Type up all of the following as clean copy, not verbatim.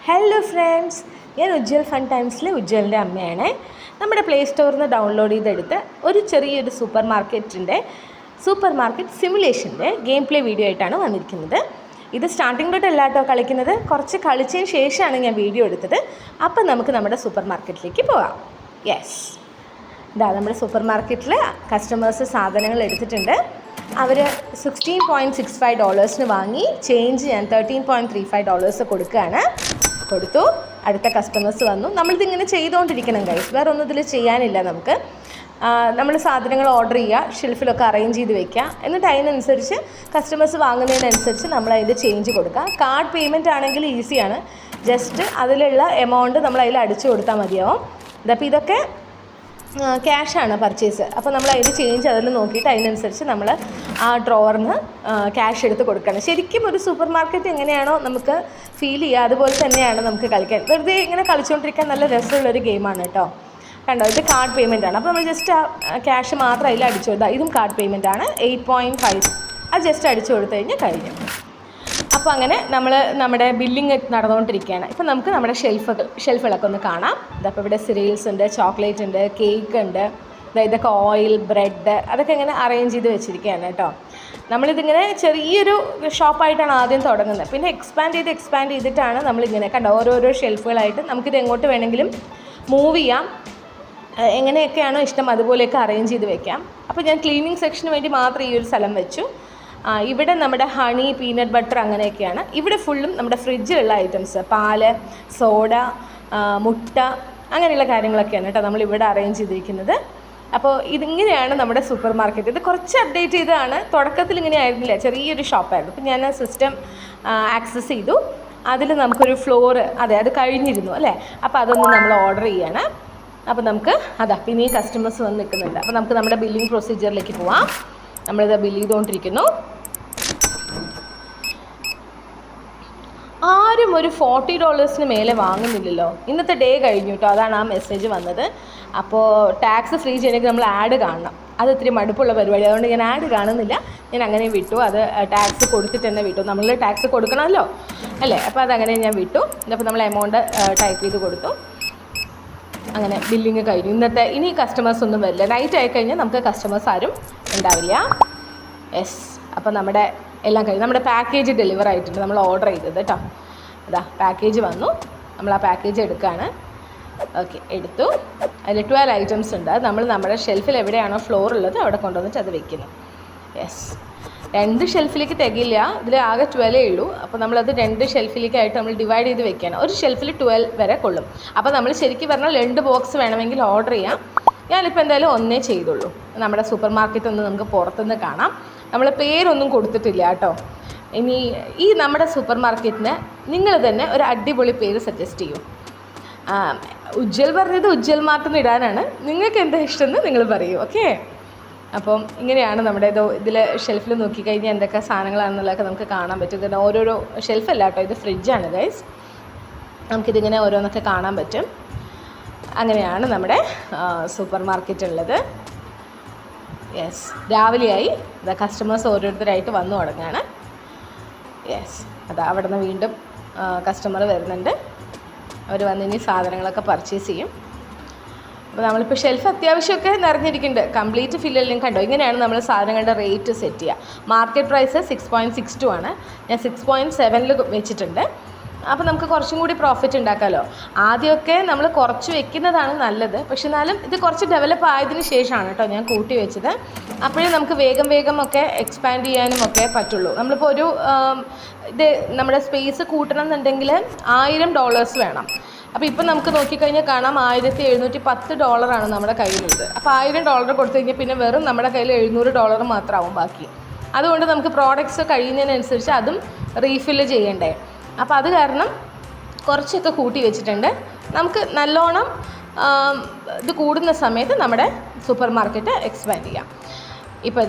Hello friends, ഞാൻ Ujjwal fun ടൈംസിലെ ഉജ്ജ്വലിൻ്റെ അമ്മയാണ്. നമ്മുടെ പ്ലേ സ്റ്റോറിൽ നിന്ന് ഡൗൺലോഡ് ചെയ്തെടുത്ത് ഒരു ചെറിയൊരു സൂപ്പർ മാർക്കറ്റ് സിമുലേഷൻ്റെ ഗെയിം പ്ലേ വീഡിയോ ആയിട്ടാണ് വന്നിരിക്കുന്നത്. ഇത് സ്റ്റാർട്ടിംഗ് തൊട്ട് അല്ലാട്ടോ കളിക്കുന്നത്, കുറച്ച് കളിച്ചതിന് ശേഷമാണ് ഞാൻ വീഡിയോ എടുത്തത്. അപ്പം നമുക്ക് നമ്മുടെ സൂപ്പർ മാർക്കറ്റിലേക്ക് പോകാം. യെസ്, ഇതാ നമ്മുടെ സൂപ്പർ മാർക്കറ്റിൽ കസ്റ്റമേഴ്സ് സാധനങ്ങൾ എടുത്തിട്ടുണ്ട്. അവർ $16.65 വാങ്ങി, ചേഞ്ച് ഞാൻ $13.35 കൊടുത്തു. അടുത്ത കസ്റ്റമേഴ്സ് വന്നു. നമ്മളിതിങ്ങനെ ചെയ്തുകൊണ്ടിരിക്കണം ഗൈസ്, വേറെ ഒന്നും ഇതിൽ ചെയ്യാനില്ല. നമ്മൾ സാധനങ്ങൾ ഓർഡർ ചെയ്യുക, ഷെൽഫിലൊക്കെ അറേഞ്ച് ചെയ്ത് വെക്കുക, എന്നിട്ട് അതിനനുസരിച്ച് കസ്റ്റമേഴ്സ് വാങ്ങുന്നതിനനുസരിച്ച് നമ്മൾ അതിൽ ചേഞ്ച് കൊടുക്കുക. കാർഡ് പേയ്മെൻറ്റ് ആണെങ്കിൽ ഈസിയാണ്, ജസ്റ്റ് അതിലുള്ള എമൗണ്ട് നമ്മൾ അതിൽ അടിച്ചു കൊടുത്താൽ മതിയാവും. അപ്പോൾ ഇതൊക്കെ ക്യാഷാണ് പർച്ചേസ്. അപ്പോൾ നമ്മൾ അതിൽ ചേഞ്ച് അതിൽ നോക്കിയിട്ട് അതിനനുസരിച്ച് നമ്മൾ ആ ഡ്രോവറിന് ക്യാഷ് എടുത്ത് കൊടുക്കണം. ശരിക്കും ഒരു സൂപ്പർ മാർക്കറ്റ് എങ്ങനെയാണോ നമുക്ക് ഫീൽ ചെയ്യുക, അതുപോലെ തന്നെയാണ് നമുക്ക് കളിക്കാൻ. വെറുതെ ഇങ്ങനെ കളിച്ചുകൊണ്ടിരിക്കാൻ നല്ല രസമുള്ളൊരു ഗെയിമാണ് കേട്ടോ. കണ്ടോ, ഇത് കാർഡ് പേയ്മെൻ്റ് ആണ്. അപ്പോൾ നമ്മൾ ജസ്റ്റ് ആ ക്യാഷ് മാത്രം അതിൽ അടിച്ചു കൊടുത്താൽ, ഇതും കാർഡ് പേയ്മെൻ്റ് ആണ്. 8.5 അത് ജസ്റ്റ് അടിച്ചു കൊടുത്തു കഴിഞ്ഞാൽ കഴിഞ്ഞു. അപ്പോൾ അങ്ങനെ നമ്മുടെ ബില്ലിങ് നടന്നുകൊണ്ടിരിക്കുകയാണ്. ഇപ്പം നമുക്ക് നമ്മുടെ ഷെൽഫുകളൊക്കെ ഒന്ന് കാണാം. ഇതപ്പോൾ ഇവിടെ സിറിയൽസ് ഉണ്ട്, ചോക്ലേറ്റ് ഉണ്ട്, കേക്ക് ഉണ്ട്, ഇതൊക്കെ ഓയിൽ, ബ്രെഡ്, അതൊക്കെ ഇങ്ങനെ അറേഞ്ച് ചെയ്ത് വെച്ചിരിക്കുകയാണ് കേട്ടോ. നമ്മളിതിങ്ങനെ ചെറിയൊരു ഷോപ്പായിട്ടാണ് ആദ്യം തുടങ്ങുന്നത്. പിന്നെ എക്സ്പാൻഡ് ചെയ്തിട്ടാണ് നമ്മളിങ്ങനെ കണ്ടോ ഓരോരോ ഷെൽഫുകളായിട്ട് നമുക്കിത് എങ്ങോട്ട് വേണമെങ്കിലും മൂവ് ചെയ്യാം. എങ്ങനെയൊക്കെയാണോ ഇഷ്ടം അതുപോലെയൊക്കെ അറേഞ്ച് ചെയ്ത് വെക്കാം. അപ്പോൾ ഞാൻ ക്ലീനിങ് സെക്ഷന് വേണ്ടി മാത്രം ഈ ഒരു സ്ഥലം വെച്ചു. ഇവിടെ നമ്മുടെ ഹണി, പീനട്ട് ബട്ടർ അങ്ങനെയൊക്കെയാണ്. ഇവിടെ ഫുള്ളും നമ്മുടെ ഫ്രിഡ്ജിലുള്ള ഐറ്റംസ്, പാല്, സോഡ, മുട്ട, അങ്ങനെയുള്ള കാര്യങ്ങളൊക്കെയാണ് കേട്ടോ നമ്മളിവിടെ അറേഞ്ച് ചെയ്തിരിക്കുന്നത്. അപ്പോൾ ഇതിങ്ങനെയാണ് നമ്മുടെ സൂപ്പർ മാർക്കറ്റ്. ഇത് കുറച്ച് അപ്ഡേറ്റ് ചെയ്തതാണ്. തുടക്കത്തിൽ ഇങ്ങനെ ആയിരുന്നില്ല, ചെറിയൊരു ഷോപ്പായിരുന്നു. അപ്പോൾ ഞാൻ സിസ്റ്റം ആക്സസ് ചെയ്തു. അതിൽ നമുക്കൊരു ഫ്ലോറ്, അത് കഴിഞ്ഞിരുന്നു അല്ലേ. അപ്പോൾ അതൊന്ന് നമ്മൾ ഓർഡർ ചെയ്യാണ്. അപ്പോൾ നമുക്ക് പിന്നെ ഈ കസ്റ്റമേഴ്സ് വന്ന് നിൽക്കുന്നുണ്ട്. അപ്പോൾ നമുക്ക് നമ്മുടെ ബില്ലിംഗ് പ്രൊസീജിയറിലേക്ക് പോവാം. നമ്മളിത് ബില്ല് ചെയ്തുകൊണ്ടിരിക്കുന്നു. ആരും ഒരു $40 മേലെ വാങ്ങുന്നില്ലല്ലോ. ഇന്നത്തെ ഡേ കഴിഞ്ഞു കേട്ടോ, അതാണ് ആ മെസ്സേജ് വന്നത്. അപ്പോൾ ടാക്സ് ഫ്രീ ചെയ്യണമെങ്കിൽ നമ്മൾ ആഡ് കാണണം. അത് ഇത്തിരി മടുപ്പുള്ള പരിപാടി, അതുകൊണ്ട് ഞാൻ ആഡ് കാണുന്നില്ല. ഞാൻ അങ്ങനെ വിട്ടു. അത് ടാക്സ് കൊടുത്തിട്ട് തന്നെ വിട്ടു. നമ്മൾ ടാക്സ് കൊടുക്കണമല്ലോ അല്ലേ. അപ്പോൾ അതങ്ങനെ ഞാൻ വിട്ടു. അപ്പോൾ നമ്മൾ എമൗണ്ട് ടൈപ്പ് ചെയ്ത് കൊടുത്തു. അങ്ങനെ ബില്ലിങ് കഴിഞ്ഞു. ഇനി കസ്റ്റമേഴ്സ് ഒന്നും വരില്ല. നൈറ്റ് ആയിക്കഴിഞ്ഞാൽ നമുക്ക് കസ്റ്റമേഴ്സ് ആരും ഉണ്ടാവില്ല. യെസ്, അപ്പോൾ നമ്മുടെ എല്ലാം കഴിഞ്ഞു. നമ്മുടെ പാക്കേജ് ഡെലിവർ ആയിട്ടുണ്ട്, നമ്മൾ ഓർഡർ ചെയ്തത് കേട്ടോ. പാക്കേജ് വന്നു. നമ്മൾ ആ പാക്കേജ് എടുക്കുകയാണ്. ഓക്കെ, എടുത്തു. അതിൽ 12 ഐറ്റംസ് ഉണ്ട്. അത് നമ്മുടെ ഷെൽഫിൽ എവിടെയാണോ ഫ്ലോർ ഉള്ളത് അവിടെ കൊണ്ടുവന്നിട്ട് അത് വെക്കുന്നു. യെസ്, 2 ഷെൽഫിലേക്ക് തികയില്ല, ഇതിൽ ആകെ 12 ഉള്ളൂ. അപ്പോൾ നമ്മളത് 2 ഷെൽഫിലേക്കായിട്ട് നമ്മൾ ഡിവൈഡ് ചെയ്ത് വെക്കുകയാണ്. ഒരു ഷെൽഫിൽ 12 വരെ കൊള്ളും. അപ്പോൾ നമ്മൾ ശരിക്കും പറഞ്ഞാൽ 2 ബോക്സ് വേണമെങ്കിൽ ഓർഡർ ചെയ്യാം. ഞാനിപ്പോൾ എന്തായാലും ഒന്നേ ചെയ്തുള്ളൂ. നമ്മുടെ സൂപ്പർ മാർക്കറ്റ് ഒന്ന് നമുക്ക് പുറത്തുനിന്ന് കാണാം. നമ്മൾ പേരൊന്നും കൊടുത്തിട്ടില്ല കേട്ടോ. ഇനി ഈ നമ്മുടെ സൂപ്പർ മാർക്കറ്റിന് നിങ്ങൾ തന്നെ ഒരു അടിപൊളി പേര് സജസ്റ്റ് ചെയ്യൂ. ഉജ്ജ്വൽ പറഞ്ഞത് ഉജ്ജ്വൽ മാർട്ടെന്ന് ഇടാനാണ്. നിങ്ങൾക്ക് എന്താ ഇഷ്ടമെന്ന് നിങ്ങൾ പറയൂ. ഓക്കെ, അപ്പം ഇങ്ങനെയാണ് നമ്മുടെ ഇതിൽ ഷെൽഫിൽ നോക്കിക്കഴിഞ്ഞാൽ എന്തൊക്കെ സാധനങ്ങളാണെന്നുള്ളതൊക്കെ നമുക്ക് കാണാൻ പറ്റും. ഇതിന് ഓരോരോ ഷെൽഫല്ല കേട്ടോ, ഇത് ഫ്രിഡ്ജാണ് ഗൈസ്. നമുക്കിതിങ്ങനെ ഓരോന്നൊക്കെ കാണാൻ പറ്റും. അങ്ങനെയാണ് നമ്മുടെ സൂപ്പർ മാർക്കറ്റ് ഉള്ളത്. യെസ്, രാവിലെയായി. കസ്റ്റമേഴ്സ് ഓരോരുത്തരായിട്ട് വന്നു തുടങ്ങുകയാണ്. യെസ്, അവിടെ നിന്ന് വീണ്ടും കസ്റ്റമർ വരുന്നുണ്ട്. അവർ വന്ന് ഇനി സാധനങ്ങളൊക്കെ പർച്ചേസ് ചെയ്യും. അപ്പോൾ നമ്മളിപ്പോൾ ഷെൽഫ് അത്യാവശ്യമൊക്കെ നിറഞ്ഞിരിക്കുന്നുണ്ട്. കംപ്ലീറ്റ് ഫില്ലെല്ലാം കണ്ടോ. ഇങ്ങനെയാണ് നമ്മൾ സാധനങ്ങളുടെ റേറ്റ് സെറ്റ് ചെയ്യുക. മാർക്കറ്റ് പ്രൈസ് 6.62 ആണ്. ഞാൻ 6.7 വെച്ചിട്ടുണ്ട്. അപ്പോൾ നമുക്ക് കുറച്ചും കൂടി പ്രോഫിറ്റ് ഉണ്ടാക്കാമല്ലോ. ആദ്യമൊക്കെ നമ്മൾ കുറച്ച് വെക്കുന്നതാണ് നല്ലത്. പക്ഷെ എന്നാലും ഇത് കുറച്ച് ഡെവലപ്പ് ആയതിന് ശേഷമാണ് കേട്ടോ ഞാൻ കൂട്ടി വെച്ചത്. അപ്പോഴേ നമുക്ക് വേഗം ഒക്കെ എക്സ്പാൻഡ് ചെയ്യാനും ഒക്കെ പറ്റുള്ളൂ. നമ്മളിപ്പോൾ ഇത് നമ്മുടെ സ്പേസ് കൂട്ടണം എന്നുണ്ടെങ്കിൽ $1000 വേണം. അപ്പോൾ ഇപ്പം നമുക്ക് നോക്കിക്കഴിഞ്ഞാൽ കാണാം $1710 നമ്മുടെ കയ്യിലുള്ളത്. അപ്പോൾ $1000 കൊടുത്തു കഴിഞ്ഞാൽ പിന്നെ വെറും നമ്മുടെ കയ്യിൽ $700 മാത്രമാവും ബാക്കി. അതുകൊണ്ട് നമുക്ക് പ്രോഡക്റ്റ്സ് കഴിയുന്നതിനനുസരിച്ച് അതും റീഫില്ല് ചെയ്യണ്ടേ. അപ്പോൾ അത് കാരണം കുറച്ചൊക്കെ കൂട്ടി വെച്ചിട്ടുണ്ട്. നമുക്ക് നല്ലോണം ഇത് കൂടുന്ന സമയത്ത് നമ്മുടെ സൂപ്പർ മാർക്കറ്റ് എക്സ്പാൻഡ് ചെയ്യാം. ഇപ്പോൾ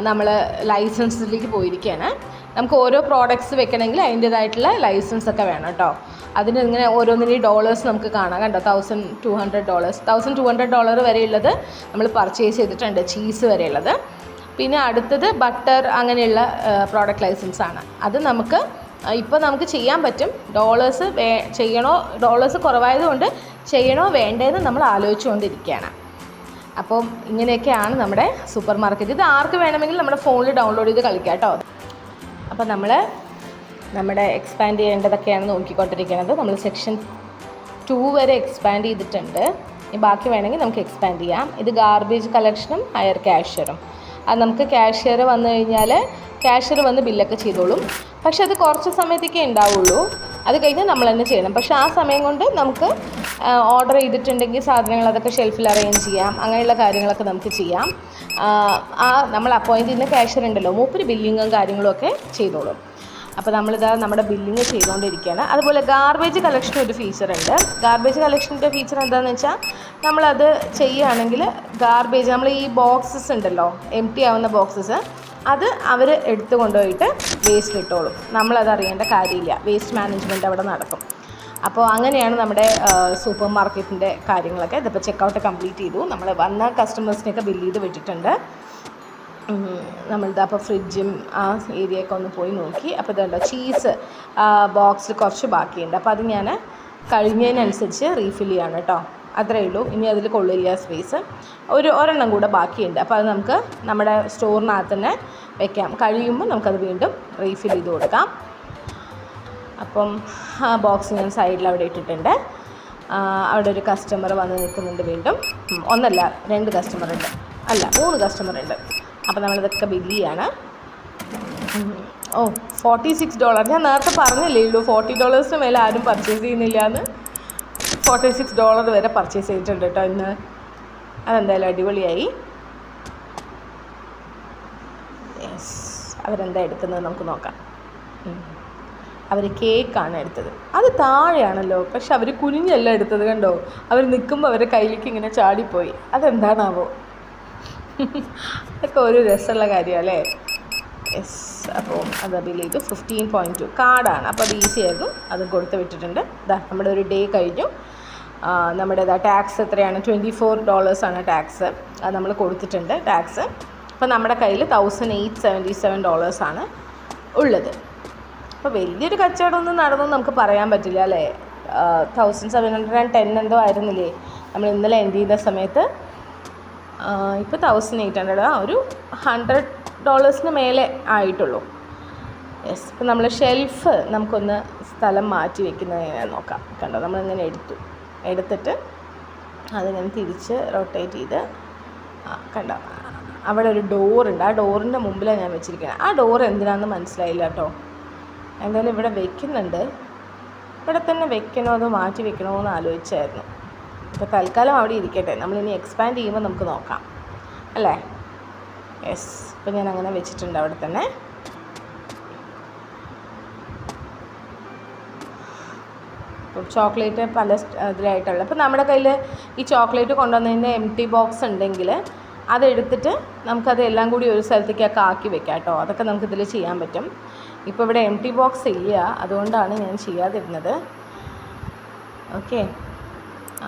നമ്മൾ ലൈസൻസിലേക്ക് പോയിരിക്കുകയാണ്. നമുക്ക് ഓരോ പ്രോഡക്റ്റ്സ് വെക്കണമെങ്കിൽ അതിൻ്റേതായിട്ടുള്ള ലൈസൻസൊക്കെ വേണം കേട്ടോ. അതിന് ഇങ്ങനെ ഓരോന്നിൻ്റെയും ഡോളേഴ്സ് നമുക്ക് കാണാം കണ്ടോ. $1,200 വരെയുള്ളത് നമ്മൾ പർച്ചേസ് ചെയ്തിട്ടുണ്ട്, ചീസ് വരെയുള്ളത്. പിന്നെ അടുത്തത് ബട്ടർ അങ്ങനെയുള്ള പ്രോഡക്റ്റ് ലൈസൻസാണ്. അത് നമുക്ക് ഇപ്പോൾ നമുക്ക് ചെയ്യാൻ പറ്റും. ഡോളേഴ്സ് കുറവായതുകൊണ്ട് ചെയ്യണോ വേണ്ടതെന്ന് നമ്മൾ ആലോചിച്ചുകൊണ്ടിരിക്കുകയാണ്. അപ്പം ഇങ്ങനെയൊക്കെയാണ് നമ്മുടെ സൂപ്പർ മാർക്കറ്റ്. ഇത് ആർക്ക് വേണമെങ്കിൽ നമ്മുടെ ഫോണിൽ ഡൗൺലോഡ് ചെയ്ത് കളിക്കാം കേട്ടോ. അപ്പോൾ നമ്മുടെ എക്സ്പാൻഡ് ചെയ്യേണ്ടതൊക്കെയാണ് നോക്കിക്കൊണ്ടിരിക്കുന്നത്. നമ്മൾ സെക്ഷൻ 2 വരെ എക്സ്പാൻഡ് ചെയ്തിട്ടുണ്ട്. ബാക്കി വേണമെങ്കിൽ നമുക്ക് എക്സ്പാൻഡ് ചെയ്യാം. ഇത് ഗാർബേജ് കളക്ഷനും ഹയർ ക്യാഷ്യറും. അത് നമുക്ക് ക്യാഷ്യർ വന്നു കഴിഞ്ഞാൽ ക്യാഷ്യർ വന്ന് ബില്ലൊക്കെ ചെയ്തോളും. പക്ഷെ അത് കുറച്ച് സമയത്തേക്കേ ഉണ്ടാവുള്ളൂ. അത് കഴിഞ്ഞ് നമ്മൾ തന്നെ ചെയ്യണം. പക്ഷേ ആ സമയം കൊണ്ട് നമുക്ക് ഓർഡർ ചെയ്തിട്ടുണ്ടെങ്കിൽ സാധനങ്ങൾ അതൊക്കെ ഷെൽഫിൽ അറേഞ്ച് ചെയ്യാം. അങ്ങനെയുള്ള കാര്യങ്ങളൊക്കെ നമുക്ക് ചെയ്യാം. നമ്മൾ അപ്പോയിൻറ്റ് ചെയ്യുന്ന ക്യാഷ്യർ ഉണ്ടല്ലോ, മൂപ്പര് ബില്ലിങ്ങും കാര്യങ്ങളും ഒക്കെ ചെയ്തോളും. അപ്പോൾ നമ്മുടെ ബില്ലിങ് ചെയ്തുകൊണ്ടിരിക്കുകയാണ്. അതുപോലെ ഗാർബേജ് കളക്ഷൻ ഒരു ഫീച്ചറുണ്ട്. ഗാർബേജ് കളക്ഷൻ്റെ ഫീച്ചർ എന്താണെന്ന് വെച്ചാൽ, നമ്മളത് ചെയ്യുകയാണെങ്കിൽ ഗാർബേജ് നമ്മൾ ഈ ബോക്സസ് ഉണ്ടല്ലോ, എം ടി ആവുന്ന ബോക്സസ്, അത് അവർ എടുത്തു കൊണ്ടുപോയിട്ട് വേസ്റ്റ് ഇട്ടോളും. നമ്മളത് അറിയേണ്ട കാര്യമില്ല. വേസ്റ്റ് മാനേജ്മെൻറ്റ് അവിടെ നടക്കും. അപ്പോൾ അങ്ങനെയാണ് നമ്മുടെ സൂപ്പർ മാർക്കറ്റിൻ്റെ കാര്യങ്ങളൊക്കെ. ഇതിപ്പോൾ ചെക്കൗട്ട് കംപ്ലീറ്റ് ചെയ്തു. നമ്മൾ വന്ന കസ്റ്റമേഴ്സിനെയൊക്കെ ബില്ല് ചെയ്ത് വിട്ടിട്ടുണ്ട്. നമ്മളിതാ അപ്പോൾ ഫ്രിഡ്ജും ആ ഏരിയയൊക്കെ ഒന്ന് പോയി നോക്കി. അപ്പോൾ ഇതുണ്ടോ, ചീസ് ബോക്സിൽ കുറച്ച് ബാക്കിയുണ്ട്. അപ്പോൾ അത് ഞാൻ കഴിഞ്ഞതിനനുസരിച്ച് റീഫിൽ ചെയ്യാണ് കേട്ടോ. അത്രയേ ഉള്ളൂ. ഇനി അതിൽ കൊള്ളില്ല സ്പേസ്. ഒരെണ്ണം കൂടെ ബാക്കിയുണ്ട്. അപ്പോൾ അത് നമുക്ക് നമ്മുടെ സ്റ്റോറിനകത്ത് തന്നെ വെക്കാം. കഴിയുമ്പോൾ നമുക്കത് വീണ്ടും റീഫിൽ ചെയ്ത് കൊടുക്കാം. അപ്പം ആ ബോക്സ് ഞാൻ സൈഡിൽ അവിടെ ഇട്ടിട്ടുണ്ട്. അവിടെ ഒരു കസ്റ്റമർ വന്ന് നിൽക്കുന്നുണ്ട് വീണ്ടും. ഒന്നല്ല 2 കസ്റ്റമറുണ്ട്, അല്ല 3 കസ്റ്റമറുണ്ട്. അപ്പോൾ നമ്മളിതൊക്കെ ബില്ല് ചെയ്യാണ്. $46. ഞാൻ നേരത്തെ പറഞ്ഞില്ലേ ഉള്ളൂ $40 മേലെ ആരും പർച്ചേസ് ചെയ്യുന്നില്ല എന്ന്. $46 വരെ പർച്ചേസ് ചെയ്തിട്ടുണ്ട് കേട്ടോ ഇന്ന്. അതെന്തായാലും അടിപൊളിയായി. യെസ്, അവരെന്താ എടുക്കുന്നത് നമുക്ക് നോക്കാം. അവർ കേക്കാണ് എടുത്തത്. അത് താഴെയാണല്ലോ, പക്ഷെ അവർ കുനിഞ്ഞല്ല എടുത്തത്. കണ്ടോ, അവർ നിൽക്കുമ്പോൾ അവരുടെ കയ്യിലേക്ക് ഇങ്ങനെ ചാടിപ്പോയി. അതെന്താണാവോ? അതൊക്കെ ഒരു രസമുള്ള കാര്യമല്ലേ. യെസ്, അപ്പോൾ അത് ബില്ല് ചെയ്തു. 15.2 കാർഡാണ്. അപ്പോൾ അത് ഈസി ആയിരുന്നു. അത് കൊടുത്ത് വിട്ടിട്ടുണ്ട്. നമ്മുടെ ഒരു ഡേ കഴിഞ്ഞു. നമ്മുടെ ടാക്സ് എത്രയാണ്? $24 ആണ് ടാക്സ്. അത് നമ്മൾ കൊടുത്തിട്ടുണ്ട് ടാക്സ്. അപ്പോൾ നമ്മുടെ കയ്യിൽ $1,877 ആണ് ഉള്ളത്. അപ്പോൾ വലിയൊരു കച്ചവടമൊന്നും നടന്നൊന്നും നമുക്ക് പറയാൻ പറ്റില്ല അല്ലേ. 1710 എന്തോ ആയിരുന്നില്ലേ നമ്മൾ ഇന്നലെ എൻഡ് ചെയ്ത സമയത്ത്. ഇപ്പോൾ 1800, ഒരു $100 മേലെ ആയിട്ടുള്ളൂ. യെസ്, ഇപ്പോൾ നമ്മൾ ഷെൽഫ് നമുക്കൊന്ന് സ്ഥലം മാറ്റി വെക്കുന്നതിനെ നോക്കാം. കണ്ടോ, നമ്മളിങ്ങനെ എടുത്തിട്ട് അതിങ്ങനെ തിരിച്ച് റൊട്ടേറ്റ് ചെയ്ത് കണ്ടോ, അവിടെ ഒരു ഡോറുണ്ട്. ആ ഡോറിൻ്റെ മുമ്പിലാണ് ഞാൻ വെച്ചിരിക്കുന്നത്. ആ ഡോർ എന്തിനാണെന്ന് മനസ്സിലായില്ല കേട്ടോ. എന്തായാലും ഇവിടെ വെക്കുന്നുണ്ട്. ഇവിടെ തന്നെ വെക്കണോ അതോ മാറ്റി വെക്കണോ എന്ന് ആലോചിച്ചായിരുന്നു. ഇപ്പോൾ തൽക്കാലം അവിടെ ഇരിക്കട്ടെ. നമ്മളിനി എക്സ്പാൻഡ് ചെയ്യുമ്പോൾ നമുക്ക് നോക്കാം അല്ലേ. യെസ്, ഇപ്പോൾ ഞാൻ അങ്ങനെ വെച്ചിട്ടുണ്ട് അവിടെ തന്നെ. ചോക്ലേറ്റ് പല ഇതിലായിട്ടുള്ള. അപ്പോൾ നമ്മുടെ കയ്യിൽ ഈ ചോക്ലേറ്റ് കൊണ്ടുവന്നതിൻ്റെ എംടി ബോക്സ് ഉണ്ടെങ്കിൽ അതെടുത്തിട്ട് നമുക്കത് എല്ലാം കൂടി ഒരു സ്ഥലത്തേക്കൊക്കെ ആക്കി വെക്കാം കേട്ടോ. അതൊക്കെ നമുക്കിതിൽ ചെയ്യാൻ പറ്റും. ഇപ്പോൾ ഇവിടെ എംടി ബോക്സ് ഇല്ല, അതുകൊണ്ടാണ് ഞാൻ ചെയ്യാതിരുന്നത്. ഓക്കെ,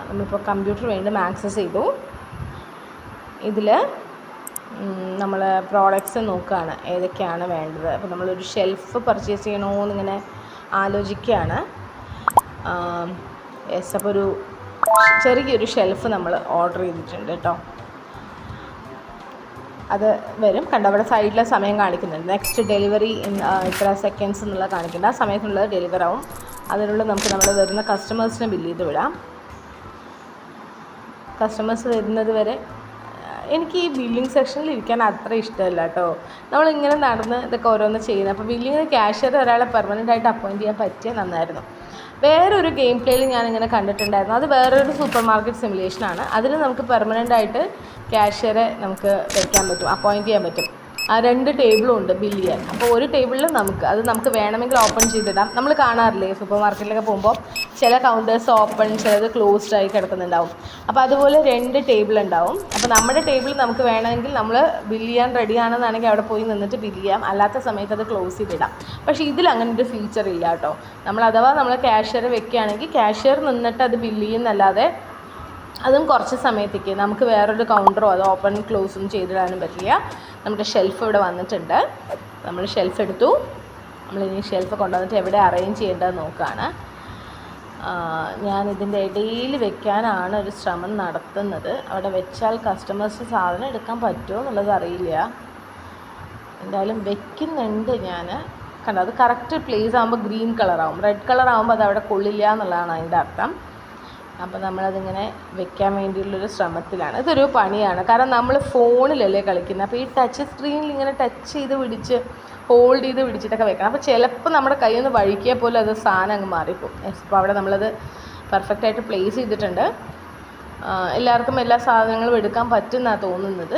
നമ്മളിപ്പോൾ കമ്പ്യൂട്ടർ വീണ്ടും ആക്സസ് ചെയ്തു. ഇതിൽ നമ്മൾ പ്രോഡക്റ്റ്സ് നോക്കുകയാണ് ഏതൊക്കെയാണ് വേണ്ടത്. അപ്പോൾ നമ്മളൊരു ഷെൽഫ് പർച്ചേസ് ചെയ്യണമെന്നിങ്ങനെ ആലോചിക്കുകയാണ്. യെസ്, അപ്പോൾ ഒരു ചെറിയൊരു ഷെൽഫ് നമ്മൾ ഓർഡർ ചെയ്തിട്ടുണ്ട് കേട്ടോ. അത് വരും. കണ്ടോ, അവിടെ സൈഡിലെ സമയം കാണിക്കുന്നുണ്ട്. നെക്സ്റ്റ് ഡെലിവറി ഇത്ര സെക്കൻഡ്സ് എന്നുള്ള കാണിക്കുന്നുണ്ട്. ആ സമയത്തുള്ളത് ഡെലിവർ ആവും. അതിനുള്ള നമുക്ക് നമ്മൾ വരുന്ന കസ്റ്റമേഴ്സിനെ ബില്ല് ചെയ്ത് വിടാം. കസ്റ്റമേഴ്സ് വരുന്നത് വരെ എനിക്ക് ഈ ബില്ലിംഗ് സെക്ഷനിൽ ഇരിക്കാൻ അത്ര ഇഷ്ടമല്ല കേട്ടോ. നമ്മളിങ്ങനെ നടന്ന് ഇതൊക്കെ ഓരോന്ന് ചെയ്യുന്നത്. അപ്പോൾ ബില്ലിങ്ങിന് ക്യാഷ്യർ ഒരാളെ പെർമനൻ്റ് ആയിട്ട് അപ്പോയിൻറ്റ് ചെയ്യാൻ പറ്റിയ നന്നായിരുന്നു. വേറൊരു ഗെയിം പ്ലേയിൽ ഞാനിങ്ങനെ കണ്ടിട്ടുണ്ടായിരുന്നു. അത് വേറൊരു സൂപ്പർ മാർക്കറ്റ് സിമുലേഷനാണ്. അതിൽ നമുക്ക് പെർമനൻ്റ് ആയിട്ട് ക്യാഷ്യറെ നമുക്ക് വെക്കാൻ പറ്റും, അപ്പോയിൻറ്റ് ചെയ്യാൻ പറ്റും. ആ 2 ടേബിളും ഉണ്ട് ബില്ല് ചെയ്യാൻ. അപ്പോൾ ഒരു ടേബിളിൽ നമുക്ക് വേണമെങ്കിൽ ഓപ്പൺ ചെയ്തിടാം. നമ്മൾ കാണാറില്ലേ സൂപ്പർ മാർക്കറ്റിലൊക്കെ പോകുമ്പോൾ ചില കൗണ്ടേഴ്സ് ഓപ്പൺ, ചിലത് ക്ലോസ്ഡ് ആയി കിടക്കുന്നുണ്ടാവും. അപ്പോൾ അതുപോലെ 2 ടേബിൾ ഉണ്ടാവും. അപ്പോൾ നമ്മുടെ ടേബിൾ നമുക്ക് വേണമെങ്കിൽ നമ്മൾ ബില്ല് ചെയ്യാൻ റെഡിയാണെന്നാണെങ്കിൽ അവിടെ പോയി നിന്നിട്ട് ബില്ല് ചെയ്യാം. അല്ലാത്ത സമയത്ത് അത് ക്ലോസ് ചെയ്തിടാം. പക്ഷേ ഇതിൽ അങ്ങനെ ഒരു ഫീച്ചർ ഇല്ല കേട്ടോ. നമ്മൾ ക്യാഷ്യർ വെക്കുകയാണെങ്കിൽ ക്യാഷ്യർ നിന്നിട്ട് അത് ബില്ല് ചെയ്യുന്നല്ലാതെ അതും കുറച്ച് സമയത്തേക്ക് നമുക്ക് വേറൊരു കൗണ്ടറോ അത് ഓപ്പൺ ക്ലോസും ചെയ്തിടാനും പറ്റില്ല. നമ്മുടെ ഷെൽഫ് ഇവിടെ വന്നിട്ടുണ്ട്. നമ്മൾ ഷെൽഫ് എടുത്തു. നമ്മളിനി ഷെൽഫ് കൊണ്ടുവന്നിട്ട് എവിടെ അറേഞ്ച് ചെയ്യേണ്ടത് നോക്കുകയാണ്. ഞാനിതിൻ്റെ ഇടയിൽ വെക്കാനാണ് ഒരു ശ്രമം നടത്തുന്നത്. അവിടെ വെച്ചാൽ കസ്റ്റമേഴ്സ് സാധനം എടുക്കാൻ പറ്റുമോ എന്നുള്ളത് അറിയില്ല. എന്തായാലും വെക്കുന്നുണ്ട് ഞാൻ. കണ്ടോ, അത് കറക്റ്റ് പ്ലേസ് ആകുമ്പോൾ ഗ്രീൻ കളറാവും, റെഡ് കളറാകുമ്പോൾ അത് അവിടെ കൊള്ളില്ല എന്നുള്ളതാണ് അതിൻ്റെ അർത്ഥം. അപ്പോൾ നമ്മളതിങ്ങനെ വെക്കാൻ വേണ്ടിയുള്ളൊരു ശ്രമത്തിലാണ്. ഇതൊരു പണിയാണ്, കാരണം നമ്മൾ ഫോണിലല്ലേ കളിക്കുന്നത്. അപ്പോൾ ഈ ടച്ച് സ്ക്രീനിൽ ഇങ്ങനെ ടച്ച് ചെയ്ത് പിടിച്ച് ഹോൾഡ് ചെയ്ത് പിടിച്ചിട്ടൊക്കെ വെക്കണം. അപ്പോൾ ചിലപ്പോൾ നമ്മുടെ കയ്യിൽ നിന്ന് വഴിക്കിയാൽ പോലും അത് സാധനം അങ്ങ് മാറിപ്പോകും. അപ്പോൾ അവിടെ നമ്മളത് പെർഫെക്റ്റായിട്ട് പ്ലേസ് ചെയ്തിട്ടുണ്ട്. എല്ലാവർക്കും എല്ലാ സാധനങ്ങളും എടുക്കാൻ പറ്റുമെന്നാണ് തോന്നുന്നത്.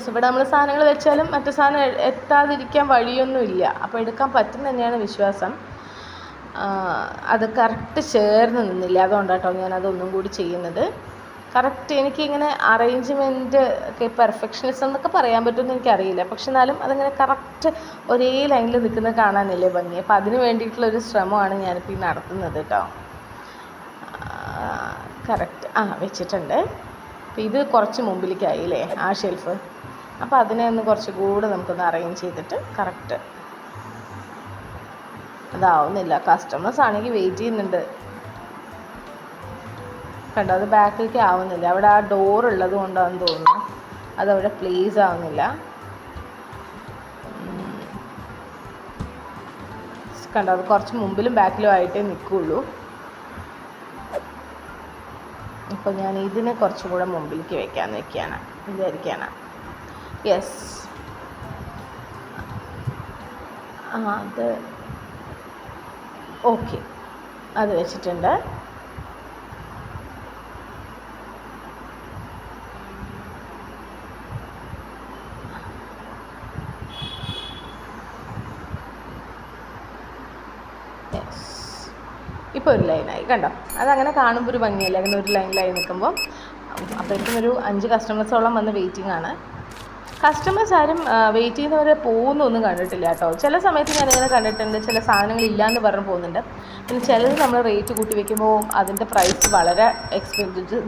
ഇവിടെ നമ്മൾ സാധനങ്ങൾ വെച്ചാലും മറ്റു സാധനം എത്താതിരിക്കാൻ വഴിയൊന്നുമില്ല. അപ്പോൾ എടുക്കാൻ പറ്റും തന്നെയാണ് വിശ്വാസം. അത് കറക്റ്റ് ചേർന്ന് നിന്നില്ല, അതുകൊണ്ടാട്ടോ ഞാനതൊന്നും കൂടി ചെയ്യുന്നത്. കറക്റ്റ് എനിക്കിങ്ങനെ അറേഞ്ച്മെൻറ്റ് ഒക്കെ പെർഫെക്ഷനിസം എന്നൊക്കെ പറയാൻ പറ്റുമെന്ന് എനിക്കറിയില്ല. പക്ഷെ എന്നാലും അതിങ്ങനെ കറക്റ്റ് ഒരേ ലൈനിൽ നിൽക്കുന്നത് കാണാനല്ലേ ഭംഗി. അപ്പോൾ അതിന് വേണ്ടിയിട്ടുള്ളൊരു ശ്രമമാണ് ഞാനിപ്പോൾ ഈ നടത്തുന്നത് കേട്ടോ. കറക്റ്റ് വെച്ചിട്ടുണ്ട്. അപ്പോൾ ഇത് കുറച്ച് മുമ്പിലേക്കായില്ലേ ആ ഷെൽഫ്. അപ്പോൾ അതിനെ ഒന്ന് കുറച്ചുകൂടെ നമുക്കൊന്ന് അറേഞ്ച് ചെയ്തിട്ട് കറക്റ്റ് അതാവുന്നില്ല. കസ്റ്റമേഴ്സ് ആണെങ്കിൽ വെയിറ്റ് ചെയ്യുന്നുണ്ട്. കണ്ടോ, അത് ബാക്കിലേക്ക് ആവുന്നില്ല. അവിടെ ആ ഡോർ ഉള്ളത് കൊണ്ടാണെന്ന് തോന്നുന്നു അതവിടെ പ്ലേസ് ആവുന്നില്ല. കണ്ടോ, അത് കുറച്ച് മുമ്പിലും ബാക്കിലും ആയിട്ടേ നിൽക്കുള്ളൂ. അപ്പോൾ ഞാൻ ഇതിനെ കുറച്ചും കൂടെ മുമ്പിലേക്ക് വെക്കാമെന്ന് വെക്കുകയാണ്, വിചാരിക്കുകയാണ്. യെസ്, അത് ഓക്കെ, അത് വെച്ചിട്ടുണ്ട്. ഇപ്പോൾ ഒരു ലൈനായി, കണ്ടോ. അതങ്ങനെ കാണുമ്പോൾ ഒരു ഭംഗിയല്ലേ, അങ്ങനെ ഒരു ലൈനിലായി നിൽക്കുമ്പോൾ. അപ്പോഴേക്കും ഒരു 5 കസ്റ്റമേഴ്സോളം വന്ന് വെയിറ്റിംഗ് ആണ്. കസ്റ്റമേഴ്സ് ആരും വെയിറ്റ് ചെയ്യുന്നവരെ പോകുന്നൊന്നും കണ്ടിട്ടില്ല കേട്ടോ. ചില സമയത്ത് ഞാനിങ്ങനെ കണ്ടിട്ടുണ്ട്, ചില സാധനങ്ങൾ ഇല്ലയെന്ന് പറഞ്ഞ് പോകുന്നുണ്ട്. പിന്നെ ചിലത് നമ്മൾ റേറ്റ് കൂട്ടി വയ്ക്കുമ്പോൾ അതിൻ്റെ പ്രൈസ് വളരെ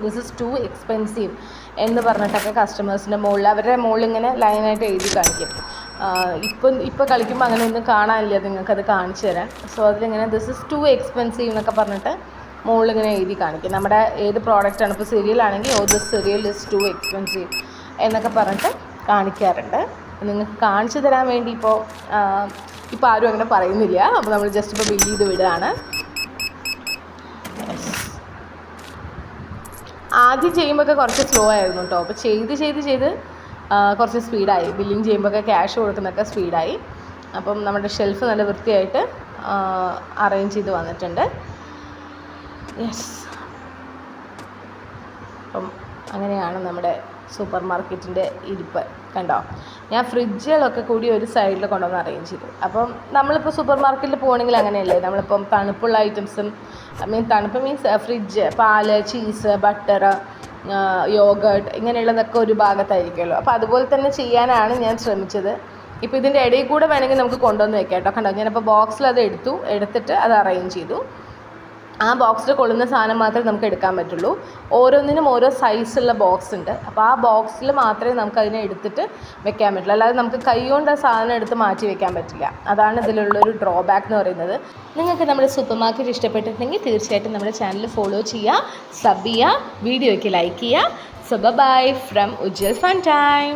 ദിസ് ഇസ് ടു എക്സ്പെൻസീവ് എന്ന് പറഞ്ഞിട്ടൊക്കെ കസ്റ്റമേഴ്സിൻ്റെ മുകളിൽ അവരുടെ മുകളിൽ ഇങ്ങനെ ലൈനായിട്ട് എഴുതി കാണിക്കും. ഇപ്പോൾ കളിക്കുമ്പോൾ അങ്ങനെ ഒന്നും കാണാനില്ല, നിങ്ങൾക്കത് കാണിച്ചു തരാൻ. സോ അതിലിങ്ങനെ ദിസ് ഇസ് ടു എക്സ്പെൻസീവ് എന്നൊക്കെ പറഞ്ഞിട്ട് മുകളിലിങ്ങനെ എഴുതി കാണിക്കും. നമ്മുടെ ഏത് പ്രോഡക്റ്റാണ്, ഇപ്പോൾ സിറിയലാണെങ്കിൽ this serial is too expensive എന്നൊക്കെ പറഞ്ഞിട്ട് കാണിക്കാറുണ്ട്. നിങ്ങൾക്ക് കാണിച്ചു തരാൻ വേണ്ടി ഇപ്പോൾ ആരും അങ്ങനെ പറയുന്നില്ല. അപ്പോൾ നമ്മൾ ജസ്റ്റ് ഇപ്പോൾ ബില്ല് ചെയ്ത് വിടുകയാണ്. ആദ്യം ചെയ്യുമ്പോഴൊക്കെ കുറച്ച് സ്ലോ ആയിരുന്നു കേട്ടോ. അപ്പോൾ ചെയ്ത് കുറച്ച് സ്പീഡായി. Billing ചെയ്യുമ്പോഴൊക്കെ cash കൊടുക്കുന്നതൊക്കെ സ്പീഡായി. അപ്പം നമ്മുടെ ഷെൽഫ് നല്ല വൃത്തിയായിട്ട് അറേഞ്ച് ചെയ്ത് വന്നിട്ടുണ്ട്. യെസ്, അപ്പം അങ്ങനെയാണ് നമ്മുടെ സൂപ്പർ മാർക്കറ്റിൻ്റെ ഇരിപ്പ്. കണ്ടോ, ഞാൻ ഫ്രിഡ്ജുകളൊക്കെ കൂടി ഒരു സൈഡിൽ കൊണ്ടുവന്ന് അറേഞ്ച് ചെയ്തു. അപ്പം നമ്മളിപ്പോൾ സൂപ്പർ മാർക്കറ്റിൽ പോകണമെങ്കിൽ അങ്ങനെയല്ലേ, നമ്മളിപ്പം തണുപ്പുള്ള ഐറ്റംസും തണുപ്പ് മീൻസ് ഫ്രിഡ്ജ്, പാല്, ചീസ്, ബട്ടർ, യോഗേർട്ട് ഇങ്ങനെയുള്ളതൊക്കെ ഒരു ഭാഗത്തായിരിക്കുമല്ലോ. അപ്പോൾ അതുപോലെ തന്നെ ചെയ്യാനാണ് ഞാൻ ശ്രമിച്ചത്. ഇപ്പോൾ ഇതിൻ്റെ ഇടയിൽ കൂടെ വേണമെങ്കിൽ നമുക്ക് കൊണ്ടുവന്ന് വെക്കാം കേട്ടോ. കണ്ടോ, ഞാനിപ്പോൾ ബോക്സിൽ അത് എടുത്തിട്ട് അത് അറേഞ്ച് ചെയ്തു. ആ ബോക്സിൽ കൊള്ളുന്ന സാധനം മാത്രമേ നമുക്ക് എടുക്കാൻ പറ്റുള്ളൂ. ഓരോന്നിനും ഓരോ സൈസുള്ള ബോക്സ് ഉണ്ട്. അപ്പോൾ ആ ബോക്സിൽ മാത്രമേ നമുക്ക് അതിനെ എടുത്തിട്ട് വെക്കാൻ പറ്റുള്ളൂ. അല്ലാതെ നമുക്ക് കൈ കൊണ്ട് ആ സാധനം എടുത്ത് മാറ്റി വെക്കാൻ പറ്റില്ല. അതാണ് ഇതിലുള്ളൊരു ഡ്രോബാക്ക് എന്ന് പറയുന്നത്. നിങ്ങൾക്ക് നമ്മുടെ സൂപ്പർ മാർക്കറ്റ് ഇഷ്ടപ്പെട്ടിട്ടുണ്ടെങ്കിൽ തീർച്ചയായിട്ടും നമ്മുടെ ചാനൽ ഫോളോ ചെയ്യുക, സബ് ചെയ്യുക, വീഡിയോയ്ക്ക് ലൈക്ക് ചെയ്യുക. So bye from Ujjwal fun time.